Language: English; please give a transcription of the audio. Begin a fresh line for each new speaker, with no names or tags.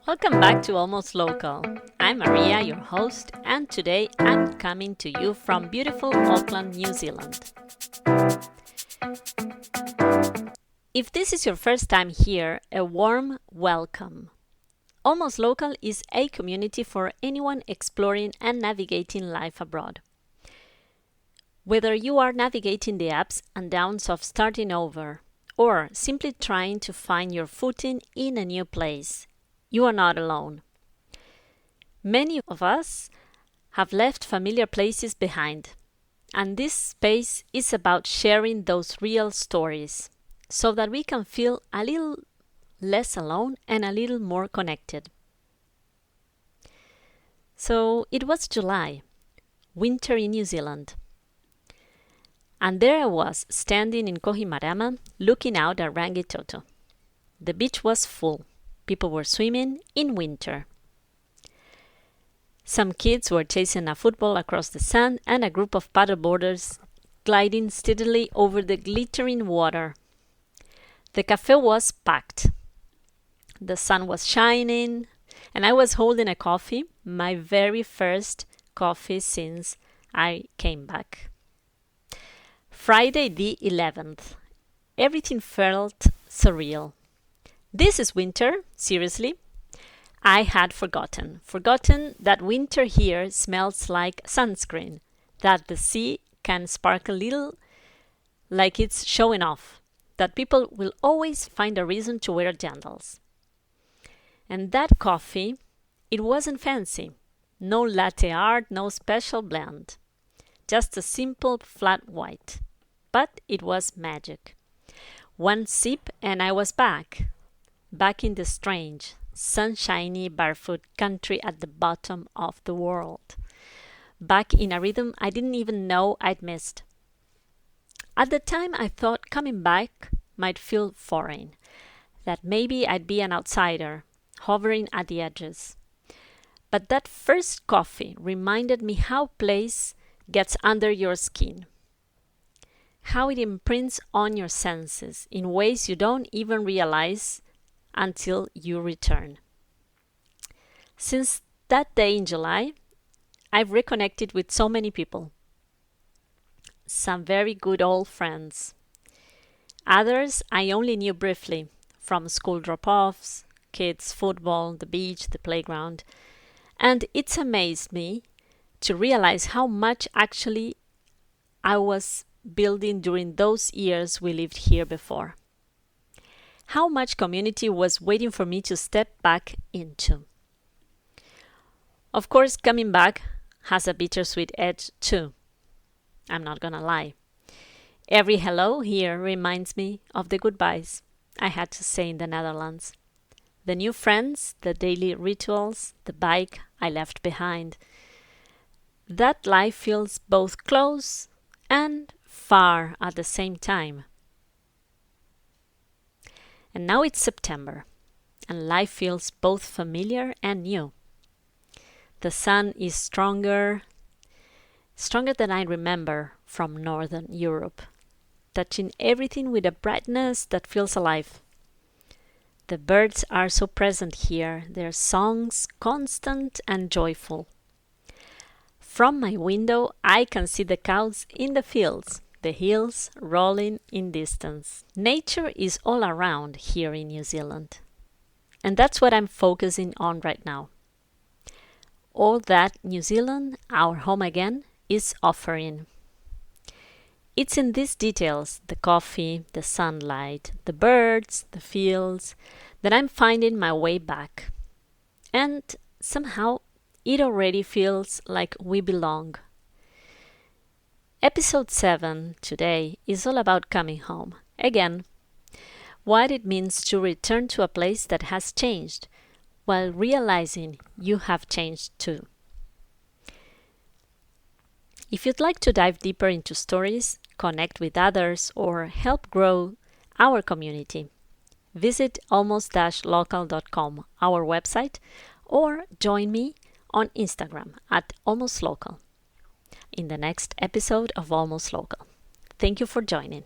Welcome back to Almost Local. I'm Maria, your host, and today I'm coming to you from beautiful Auckland, New Zealand. If this is your first time here, a warm welcome. Almost Local is a community for anyone exploring and navigating life abroad. Whether you are navigating the ups and downs of starting over, or simply trying to find your footing in a new place, you are not alone. Many of us have left familiar places behind, and this space is about sharing those real stories so that we can feel a little less alone and a little more connected. So it was July, winter in New Zealand. And there I was, standing in Kohimarama, looking out at Rangitoto. The beach was full. People were swimming in winter. Some kids were chasing a football across the sand, and a group of paddleboarders gliding steadily over the glittering water. The cafe was packed. The sun was shining, and I was holding a coffee, my very first coffee since I came back. Friday the 11th. Everything felt surreal. This is winter, seriously. I had forgotten that winter here smells like sunscreen, that the sea can sparkle a little like it's showing off, that people will always find a reason to wear sandals. And that coffee, it wasn't fancy. No latte art, no special blend. Just a simple flat white. But it was magic. One sip and I was back in the strange, sunshiny, barefoot country at the bottom of the world. Back in a rhythm I didn't even know I'd missed. At the time I thought coming back might feel foreign, that maybe I'd be an outsider, hovering at the edges. But that first coffee reminded me how place gets under your skin, how it imprints on your senses in ways you don't even realize until you return. Since that day in July, I've reconnected with so many people. Some very good old friends. Others I only knew briefly, from school drop-offs, kids' football, the beach, the playground. And it's amazed me to realize how much actually I was building during those years we lived here before. How much community was waiting for me to step back into. Of course, coming back has a bittersweet edge too. I'm not gonna lie. Every hello here reminds me of the goodbyes I had to say in the Netherlands. The new friends, the daily rituals, the bike I left behind. That life feels both close and far at the same time. And now it's September, and life feels both familiar and new. The sun is stronger than I remember from Northern Europe, touching everything with a brightness that feels alive. The birds are so present here, their songs constant and joyful. From my window, I can see the cows in the fields, the hills rolling in distance. Nature is all around here in New Zealand. And that's what I'm focusing on right now. All that New Zealand, our home again, is offering. It's in these details, the coffee, the sunlight, the birds, the fields, that I'm finding my way back. And somehow it already feels like we belong. Episode 7 today is all about coming home. Again, what it means to return to a place that has changed while realizing you have changed too. If you'd like to dive deeper into stories, connect with others, or help grow our community, visit almost-local.com, our website, or join me on Instagram at almostlocal in the next episode of Almost Local. Thank you for joining.